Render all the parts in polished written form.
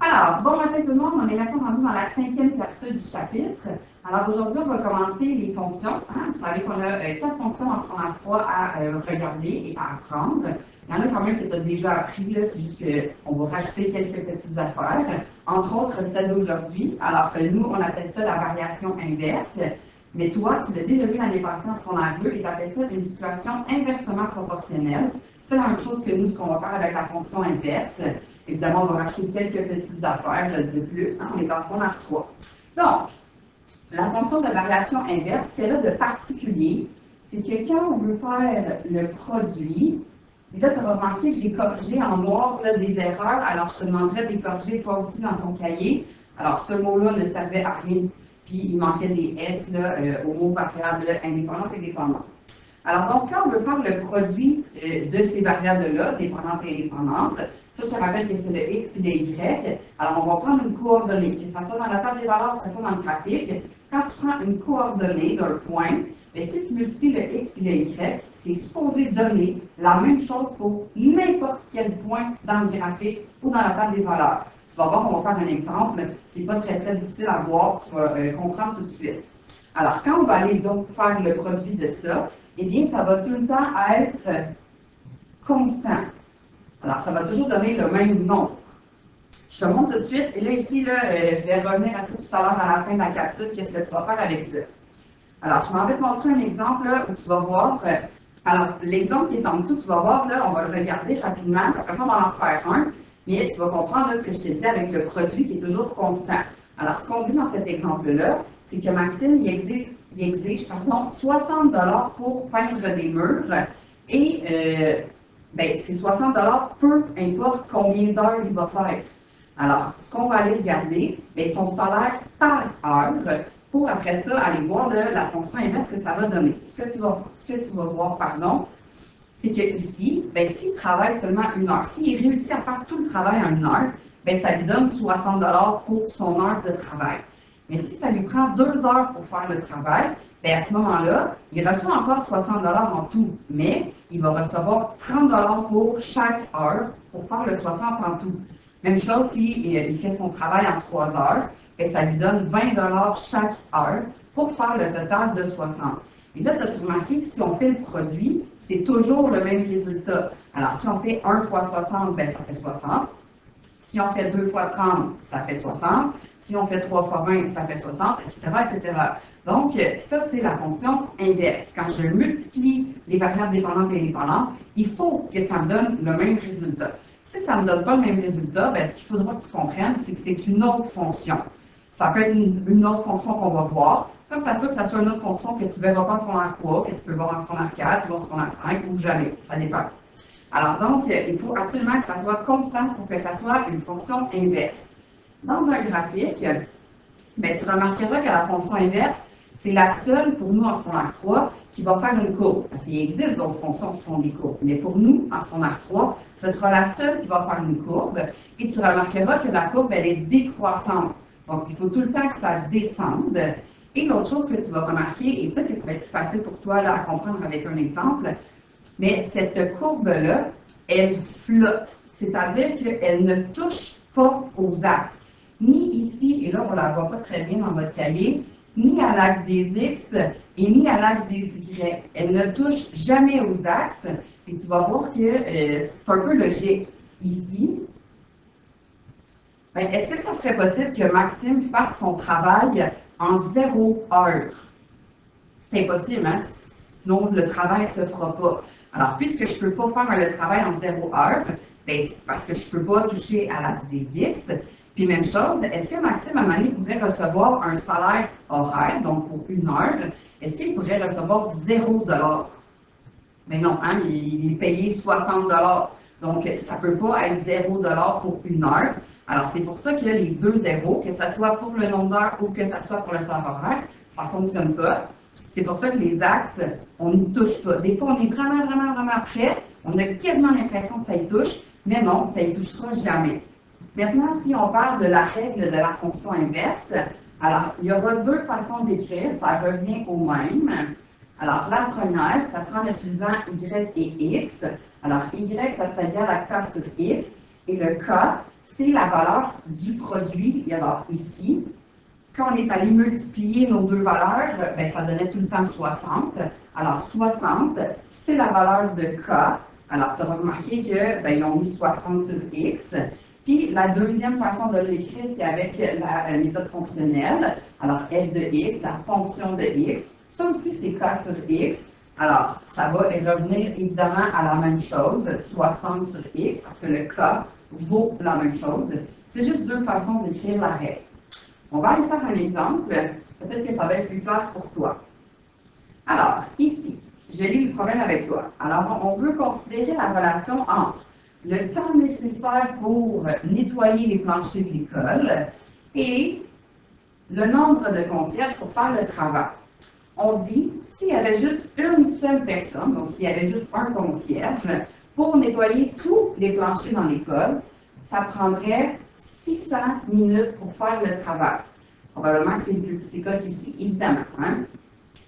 Alors, bon matin tout le monde, on est maintenant rendu dans la 5e capsule du chapitre. Alors aujourd'hui, on va commencer les fonctions. Vous savez qu'on a 4 fonctions en secondaire 3 à regarder et à apprendre. Il y en a quand même que tu as déjà appris, c'est juste qu'on va rajouter quelques petites affaires. Entre autres, celle d'aujourd'hui. Alors, nous, on appelle ça la variation inverse. Mais toi, tu l'as déjà vu l'année passée en secondaire 2 et tu appelles ça une situation inversement proportionnelle. C'est la même chose que nous, ce qu'on va faire avec la fonction inverse. Évidemment, on va rajouter quelques petites affaires de plus. On est en secondaire 3. Donc, la fonction de variation inverse, ce qu'elle a de particulier, c'est que quand on veut faire le produit, et là, tu auras remarqué que j'ai corrigé en noir là, des erreurs, alors je te demanderais de les corriger toi aussi dans ton cahier. Alors, ce mot-là ne servait à rien, puis il manquait des S là, au mot variable indépendante et dépendante. Alors, donc, quand on veut faire le produit de ces variables-là, dépendantes et indépendantes, ça, je te rappelle que c'est le X et le Y. Alors, on va prendre une coordonnée, que ce soit dans la table des valeurs ou que ce soit dans le graphique. Quand tu prends une coordonnée d'un point, bien, si tu multiplies le X et le Y, c'est supposé donner la même chose pour n'importe quel point dans le graphique ou dans la table des valeurs. Tu vas voir, on va faire un exemple. C'est pas très, très difficile à voir. Tu vas comprendre tout de suite. Alors, quand on va aller donc faire le produit de ça, eh bien, ça va tout le temps être constant. Alors, ça va toujours donner le même nombre. Je te montre tout de suite. Et là, ici, là, je vais revenir à ça tout à l'heure à la fin de la capsule. Qu'est-ce que tu vas faire avec ça? Alors, je m'en vais te montrer un exemple là, où tu vas voir. Alors, l'exemple qui est en dessous, tu vas voir, là, on va le regarder rapidement. Après ça, on va en faire un. Mais tu vas comprendre là, ce que je te dis avec le produit qui est toujours constant. Alors, ce qu'on dit dans cet exemple-là, c'est que Maxime, il exige 60 $ pour peindre des murs. Et ben, c'est 60 $ peu importe combien d'heures il va faire. Alors, ce qu'on va aller regarder, ben, son salaire par heure, pour après ça aller voir là, la fonction inverse que ça va donner. Ce que tu vas voir, c'est qu'ici, ben, s'il travaille seulement 1 heure, s'il réussit à faire tout le travail en 1 heure, ben, ça lui donne 60 $ pour son heure de travail. Mais si ça lui prend 2 heures pour faire le travail, bien à ce moment-là, il reçoit encore 60 $ en tout, mais il va recevoir 30 $ pour chaque heure pour faire le 60 en tout. Même chose s'il fait son travail en 3 heures, bien, ça lui donne 20 $ chaque heure pour faire le total de 60. Et là, tu as remarqué que si on fait le produit, c'est toujours le même résultat. Alors, si on fait 1 fois 60, bien, ça fait 60. Si on fait 2 fois 30, ça fait 60. Si on fait 3 fois 20, ça fait 60, etc., etc. Donc, ça, c'est la fonction inverse. Quand je multiplie les variables dépendantes et indépendantes, il faut que ça me donne le même résultat. Si ça ne me donne pas le même résultat, bien, ce qu'il faudra que tu comprennes, c'est que c'est une autre fonction. Ça peut être une autre fonction qu'on va voir, comme ça se peut que ça soit une autre fonction que tu ne verras pas en secondaire 3, que tu peux voir en secondaire 4, ou en secondaire 5, ou jamais. Ça dépend. Alors donc, il faut absolument que ça soit constant pour que ça soit une fonction inverse. Dans un graphique, bien, tu remarqueras que la fonction inverse, c'est la seule pour nous en secondaire 3 qui va faire une courbe. Parce qu'il existe d'autres fonctions qui font des courbes. Mais pour nous, en secondaire 3, ce sera la seule qui va faire une courbe. Et tu remarqueras que la courbe, elle est décroissante. Donc, il faut tout le temps que ça descende. Et l'autre chose que tu vas remarquer, et peut-être que ça va être plus facile pour toi là, à comprendre avec un exemple, mais cette courbe-là, elle flotte. C'est-à-dire qu'elle ne touche pas aux axes. Ni ici, et là on ne la voit pas très bien dans votre cahier, ni à l'axe des X et ni à l'axe des Y. Elle ne touche jamais aux axes. Et tu vas voir que c'est un peu logique. Ici, est-ce que ça serait possible que Maxime fasse son travail en 0 heure? C'est impossible, hein? Sinon le travail ne se fera pas. Alors, puisque je ne peux pas faire le travail en 0 heure, bien, c'est parce que je ne peux pas toucher à l'axe des X. Puis même chose, est-ce que Maxime, à un moment donné, pourrait recevoir un salaire horaire, donc pour 1 heure, est-ce qu'il pourrait recevoir 0 $? Mais non, hein, il est payé 60 $. Donc, ça ne peut pas être 0 $ pour 1 heure. Alors, c'est pour ça que les deux zéros, que ce soit pour le nombre d'heures ou que ce soit pour le salaire horaire, ça ne fonctionne pas. C'est pour ça que les axes, on n'y touche pas. Des fois, on est vraiment, vraiment, vraiment près. On a quasiment l'impression que ça y touche, mais non, ça n'y touchera jamais. Maintenant, si on parle de la règle de la fonction inverse, alors, il y aura deux façons d'écrire, ça revient au même. Alors, la première, ça sera en utilisant Y et X. Alors, Y, ça serait égal à K sur X, et le K, c'est la valeur du produit. Et alors ici, quand on est allé multiplier nos deux valeurs, ben, ça donnait tout le temps 60. Alors 60, c'est la valeur de K. Alors tu auras remarqué qu'ils ont mis 60 sur X. Puis la deuxième façon de l'écrire, c'est avec la méthode fonctionnelle. Alors f de x, la fonction de x. Ça aussi, c'est K sur X. Alors, ça va revenir évidemment à la même chose, 60 sur X, parce que le K vaut la même chose. C'est juste deux façons d'écrire la règle. On va aller faire un exemple. Peut-être que ça va être plus clair pour toi. Alors, ici, je lis le problème avec toi. Alors, on veut considérer la relation entre le temps nécessaire pour nettoyer les planchers de l'école et le nombre de concierges pour faire le travail. On dit, s'il y avait juste une seule personne, donc s'il y avait juste un concierge, pour nettoyer tous les planchers dans l'école, ça prendrait 600 minutes pour faire le travail. Probablement que c'est une plus petite école qu'ici, évidemment. Hein?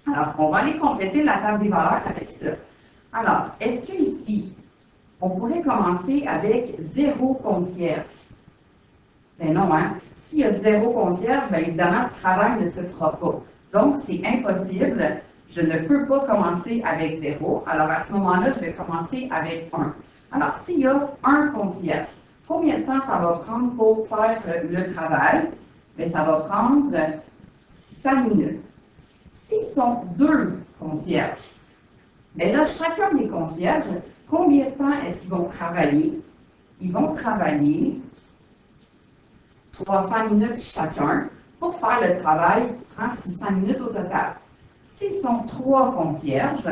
Alors, on va aller compléter la table des valeurs avec ça. Alors, est-ce qu'ici, on pourrait commencer avec 0 concierge? Ben non, hein? S'il y a 0 concierge, bien évidemment, le travail ne se fera pas. Donc, c'est impossible. Je ne peux pas commencer avec 0. Alors, à ce moment-là, je vais commencer avec 1. Alors, s'il y a un concierge, combien de temps ça va prendre pour faire le travail? Bien, ça va prendre 5 minutes. S'ils sont 2 concierges, bien là, chacun des concierges, combien de temps est-ce qu'ils vont travailler? Ils vont travailler 300 minutes chacun pour faire le travail qui prend 600 minutes au total. S'ils sont 3 concierges,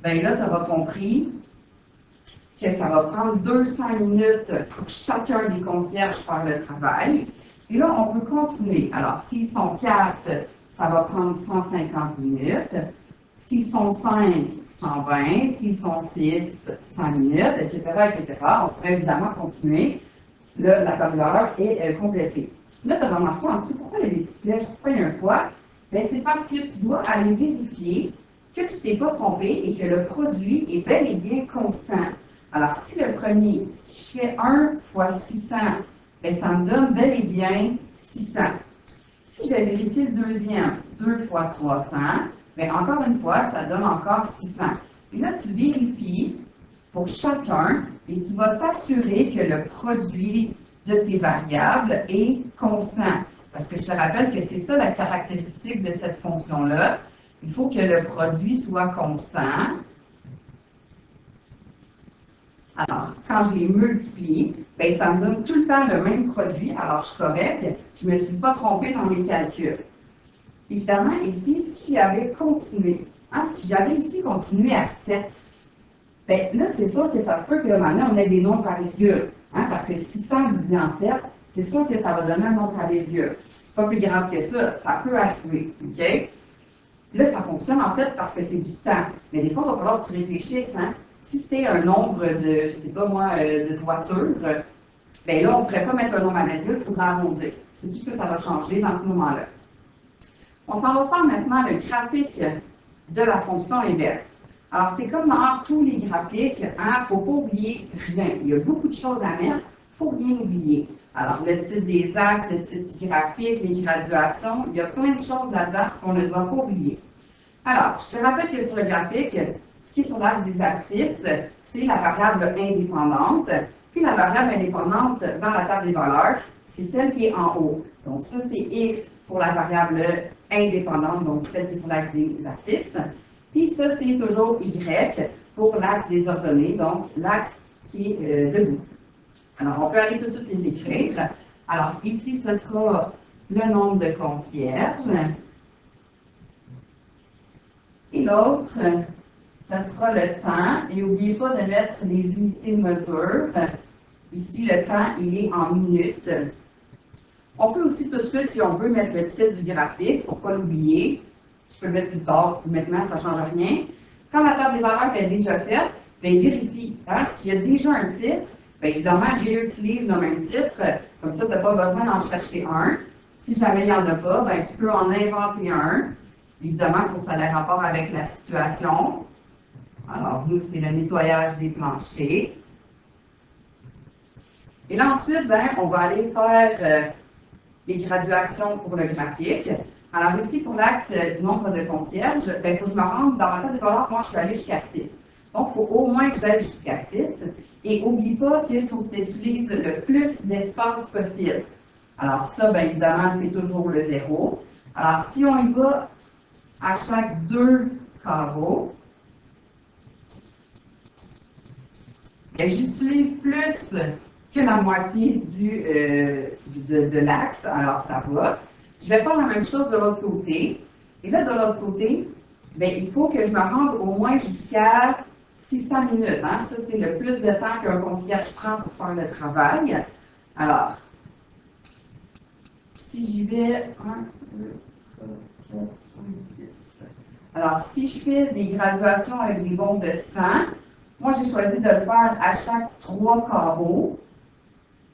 bien là, tu auras compris que ça va prendre 200 minutes pour chacun des concierges faire le travail. Et là, on peut continuer. Alors, s'ils sont 4, ça va prendre 150 minutes. S'ils sont 5, 120. S'ils sont 6, 100 minutes, etc., etc. On pourrait évidemment continuer. Là, la table de valeur est complétée. Là, tu as remarqué en dessous, pourquoi il y a des petites flèches? Pourquoi il y a un fois? Bien, c'est parce que tu dois aller vérifier que tu ne t'es pas trompé et que le produit est bel et bien constant. Alors, si le premier, si je fais 1 fois 600, bien, ça me donne bel et bien 600. Si je vais vérifier le deuxième, 2 fois 300, bien, encore une fois, ça donne encore 600. Et là, tu vérifies pour chacun et tu vas t'assurer que le produit de tes variables est constant. Parce que je te rappelle que c'est ça la caractéristique de cette fonction-là. Il faut que le produit soit constant. Alors, quand je les multiplie, bien, ça me donne tout le temps le même produit. Alors, je suis correcte. Je ne me suis pas trompée dans mes calculs. Évidemment, ici, si j'avais continué, si j'avais ici continué à 7, bien, là, c'est sûr que ça se peut que maintenant, on ait des nombres par virgule. Parce que 600 divisé en 7, c'est sûr que ça va donner un nombre par virgule. C'est pas plus grave que ça peut arriver. OK? Là, ça fonctionne en fait parce que c'est du temps. Mais des fois, il va falloir que tu réfléchisses. Hein? Si c'était un nombre de, je ne sais pas moi, de voitures, bien là, on ne pourrait pas mettre un nombre à virgule, il faudra arrondir. C'est tout ce que ça va changer dans ce moment-là. On s'en va faire maintenant le graphique de la fonction inverse. Alors, c'est comme dans tous les graphiques, il ne faut pas oublier rien. Il y a beaucoup de choses à mettre, il ne faut rien oublier. Alors, le titre des axes, le titre du graphique, les graduations, il y a plein de choses là-dedans qu'on ne doit pas oublier. Alors, je te rappelle que sur le graphique, ce qui est sur l'axe des abscisses, c'est la variable indépendante. Puis la variable indépendante dans la table des valeurs, c'est celle qui est en haut. Donc, ça, c'est x pour la variable indépendante, donc celle qui est sur l'axe des abscisses. Puis ça, c'est toujours y pour l'axe des ordonnées, donc l'axe qui est debout. Alors, on peut aller tout de suite les écrire. Alors, ici, ce sera le nombre de concierges. Et l'autre, ce sera le temps. Et n'oubliez pas de mettre les unités de mesure. Ici, le temps, il est en minutes. On peut aussi tout de suite, si on veut, mettre le titre du graphique, pour ne pas l'oublier. Je peux le mettre plus tard, maintenant, ça ne change rien. Quand la table des valeurs est déjà faite, bien, vérifie. S'il y a déjà un titre, bien, évidemment, réutilise le même titre. Comme ça, tu n'as pas besoin d'en chercher un. Si jamais il n'y en a pas, bien, tu peux en inventer un. Évidemment, il faut que ça ait rapport avec la situation. Alors, nous, c'est le nettoyage des planchers. Et là, ensuite, ben, on va aller faire les graduations pour le graphique. Alors ici, pour l'axe du nombre de concierges, ben, il faut que je me rende dans ma table des valeurs, moi, je suis allée jusqu'à 6. Donc, il faut au moins que j'aille jusqu'à 6. Et n'oublie pas qu'il faut que tu utilises le plus d'espace possible. Alors ça, bien évidemment, c'est toujours le 0. Alors, si on y va à chaque 2 carreaux, j'utilise plus que la moitié de l'axe, alors ça va. Je vais faire la même chose de l'autre côté. Et là, de l'autre côté, bien, il faut que je me rende au moins jusqu'à 600 minutes. Hein? Ça, c'est le plus de temps qu'un concierge prend pour faire le travail. Alors, si j'y vais, 1, 2, 3, 4, 5, 6. Alors, si je fais des graduations avec des bombes de 100, moi, j'ai choisi de le faire à chaque 3 carreaux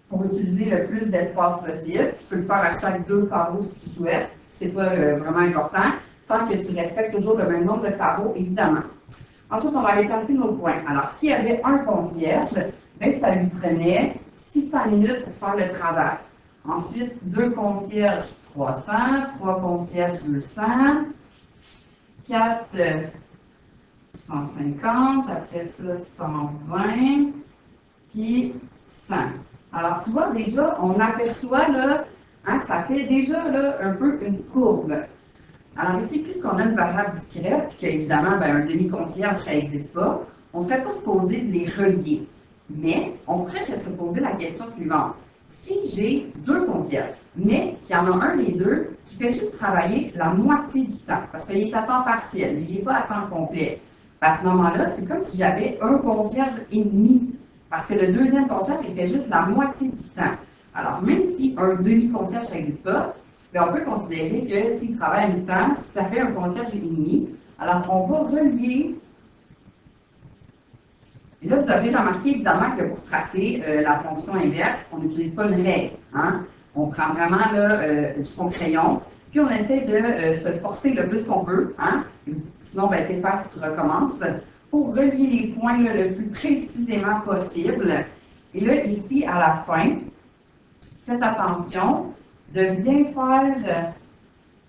pour utiliser le plus d'espace possible. Tu peux le faire à chaque 2 carreaux si tu souhaites. Ce n'est pas vraiment important, tant que tu respectes toujours le même nombre de carreaux, évidemment. Ensuite, on va aller placer nos points. Alors, s'il y avait un concierge, bien, ça lui prenait 600 minutes pour faire le travail. Ensuite, 2 concierges, 300, 3 concierges, 200, 4, 150, après ça, 120, puis 100. Alors, tu vois, déjà, on aperçoit, là, hein, ça fait déjà là, un peu une courbe. Alors ici, puisqu'on a une variable discrète, puis qu'évidemment, ben, un demi-concierge, ça n'existe pas, on ne serait pas supposé de les relier. Mais on pourrait se poser la question suivante. Si j'ai 2 concierges, mais qu'il y en a un des deux qui fait juste travailler la moitié du temps, parce qu'il est à temps partiel, il n'est pas à temps complet, ben, à ce moment-là, c'est comme si j'avais un concierge et demi, parce que le deuxième concierge, il fait juste la moitié du temps. Alors, même si un demi-concierge, ça n'existe pas, bien, on peut considérer que s'il travaille à mi-temps, ça fait un concierge et demi. Alors, on va relier. Et là, vous avez remarqué évidemment que pour tracer la fonction inverse, on n'utilise pas une règle. Hein? On prend vraiment là, son crayon, puis on essaie de se forcer le plus qu'on peut. Hein? Sinon, ben, t'effaces, tu recommences, pour relier les points là, le plus précisément possible. Et là, ici, à la fin, faites attention de bien faire,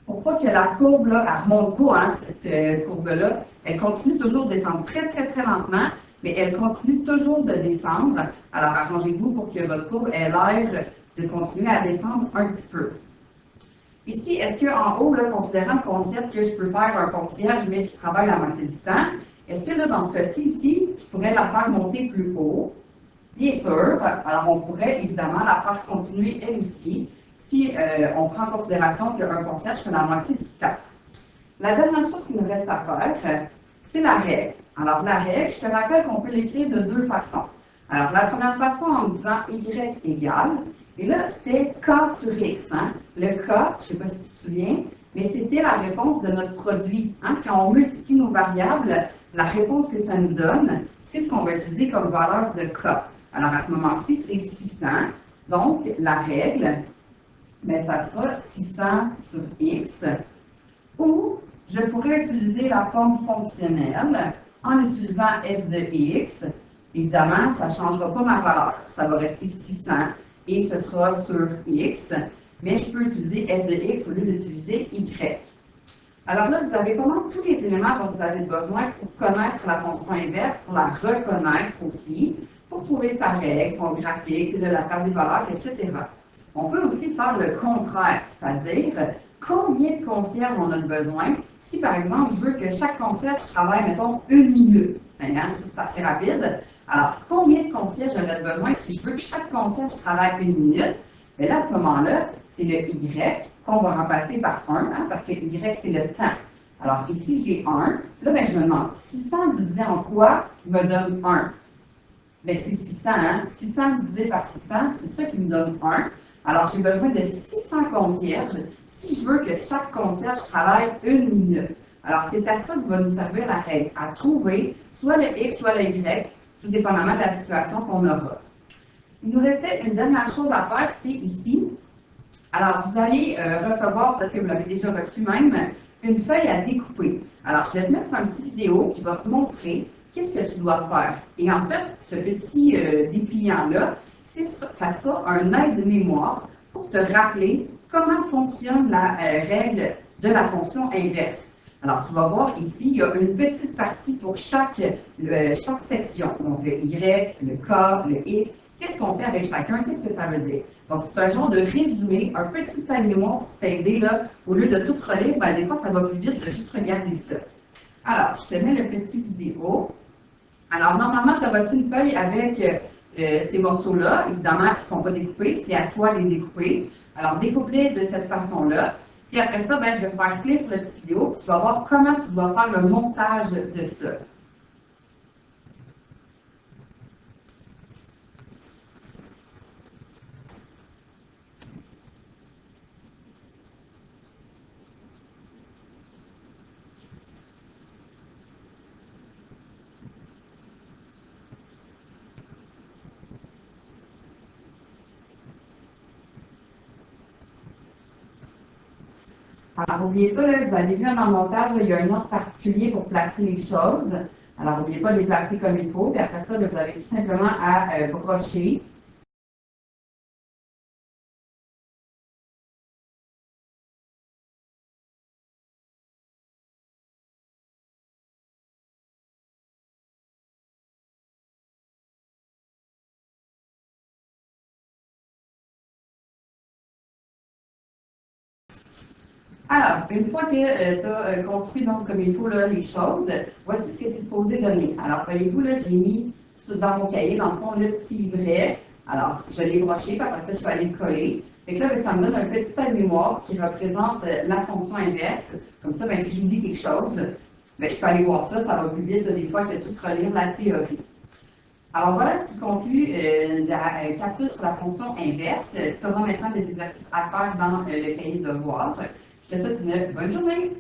pour pas que la courbe, là, elle remonte pas, hein, cette courbe-là, elle continue toujours de descendre très, très, très lentement, mais elle continue toujours de descendre. Alors, arrangez-vous pour que votre courbe ait l'air de continuer à descendre un petit peu. Ici, est-ce qu'en haut, là, considérant le concept que je peux faire un concierge, mais qui travaille la moitié du temps, est-ce que là, dans ce cas-ci, ici, je pourrais la faire monter plus haut? Bien sûr. Alors, on pourrait évidemment la faire continuer elle aussi, si on prend en considération qu'un concierge fait la moitié du temps. La dernière chose qu'il nous reste à faire, c'est la règle. Alors, la règle, je te rappelle qu'on peut l'écrire de 2 façons. Alors, la première façon en disant y égale, et là, c'était k sur x. Hein? Le k, je ne sais pas si tu te souviens, mais c'était la réponse de notre produit. Hein? Quand on multiplie nos variables, la réponse que ça nous donne, c'est ce qu'on va utiliser comme valeur de k. Alors, à ce moment-ci, c'est 600. Donc, la règle, bien, ça sera 600 sur x. Ou, je pourrais utiliser la forme fonctionnelle en utilisant f de x. Évidemment, ça ne changera pas ma valeur. Ça va rester 600 et ce sera sur x. Mais je peux utiliser f de x au lieu d'utiliser y. Alors là, vous avez vraiment tous les éléments dont vous avez besoin pour connaître la fonction inverse, pour la reconnaître aussi, pour trouver sa règle, son graphique, la table des valeurs, etc. On peut aussi faire le contraire, c'est-à-dire combien de concierges on a besoin si, par exemple, je veux que chaque concierge travaille, mettons, 1 minute. Hein, ça, c'est assez rapide. Alors, combien de concierges j'aurais besoin si je veux que chaque concierge travaille 1 minute? Bien là, à ce moment-là, c'est le y qu'on va remplacer par 1, hein, parce que y, c'est le temps. Alors, ici, j'ai 1. Là, bien, je me demande, 600 divisé en quoi me donne 1? Bien, c'est 600, hein? 600 divisé par 600, c'est ça qui me donne 1. Alors, j'ai besoin de 600 concierges si je veux que chaque concierge travaille 1 minute. Alors, c'est à ça que va nous servir la règle, à trouver soit le x, soit le y, tout dépendamment de la situation qu'on aura. Il nous restait une dernière chose à faire, c'est ici. Alors, vous allez recevoir, peut-être que vous l'avez déjà reçu même, une feuille à découper. Alors, je vais te mettre un petit vidéo qui va te montrer qu'est-ce que tu dois faire. Et en fait, ce petit dépliant-là, ça sera un aide-mémoire pour te rappeler comment fonctionne la règle de la fonction inverse. Alors, tu vas voir ici, il y a une petite partie pour chaque section. Donc, le Y, le K, le X. Qu'est-ce qu'on fait avec chacun? Qu'est-ce que ça veut dire? Donc, c'est un genre de résumé, un petit aide-mémoire pour t'aider, là, au lieu de tout relire, ben, des fois, ça va plus vite de juste regarder ça. Alors, je te mets le petit vidéo. Alors, normalement, tu as reçu une feuille avec ces morceaux-là. Évidemment, ils ne sont pas découpés. C'est à toi de les découper. Alors, découpe-les de cette façon-là. Puis après ça, ben, je vais faire cliquer sur la petite vidéo. Puis tu vas voir comment tu dois faire le montage de ça. Alors, n'oubliez pas, là, vous avez vu dans le montage, là, il y a un ordre particulier pour placer les choses. Alors, n'oubliez pas de les placer comme il faut. Puis après ça, là, vous avez tout simplement à brocher. Alors, une fois que tu as construit donc comme il faut là, les choses, voici ce que c'est supposé donner. Alors, voyez-vous, là, j'ai mis dans mon cahier, dans le fond, le petit livret. Alors, je l'ai broché, puis après ça, je suis allée le coller. Fait que là, ben, ça me donne un petit aide-mémoire qui représente la fonction inverse. Comme ça, ben, si j'oublie quelque chose, ben, je peux aller voir ça, ça va plus vite des fois que tout relire la théorie. Alors voilà ce qui conclut la capsule sur la fonction inverse. Tu auras maintenant des exercices à faire dans le cahier de devoirs. Je te souhaite une bonne journée.